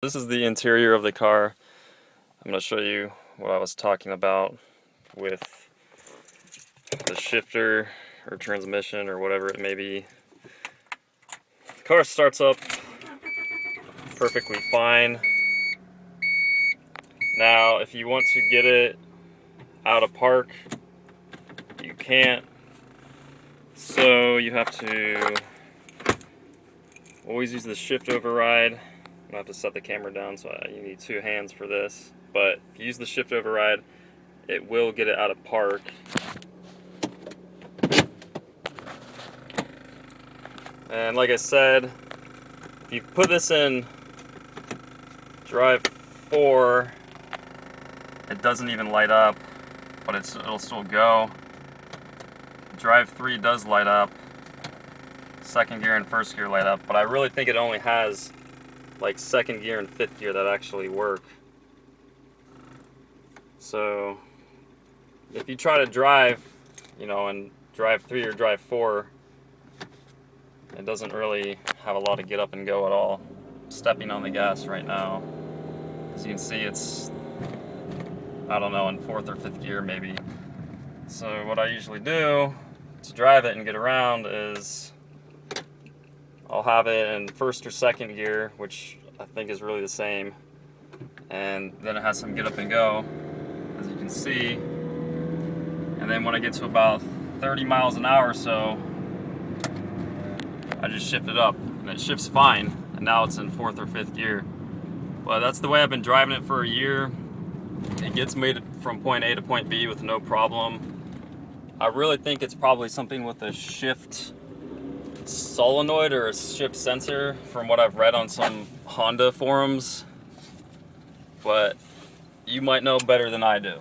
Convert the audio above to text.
This is the interior of the car. I'm going to show you what I was talking about with the shifter or transmission or whatever it may be. The car starts up perfectly fine. Now, if you want to get it out of park, you can't. So you have to always use the shift override. I'm gonna have to set the camera down, so you need two hands for this. But if you use the shift override, it will get it out of park. And like I said, if you put this in drive 4, it doesn't even light up, but it'll still go. Drive 3 does light up. Second gear and first gear light up, but I really think it only has like second gear and fifth gear that actually work. So if you try to drive, in drive 3 or drive 4, it doesn't really have a lot of get up and go at all. I'm stepping on the gas right now. As you can see, it's, I don't know, in fourth or fifth gear maybe. So what I usually do to drive it and get around is I'll have it in first or second gear, which I think is really the same, and then it has some get up and go, as you can see. And then when I get to about 30 miles an hour or so, I just shift it up, and it shifts fine, and now it's in fourth or fifth gear. But that's the way I've been driving it for a year. It gets me from point A to point B with no problem. I really think it's probably something with a shift solenoid or a shift sensor from what I've read on some Honda forums, but you might know better than I do.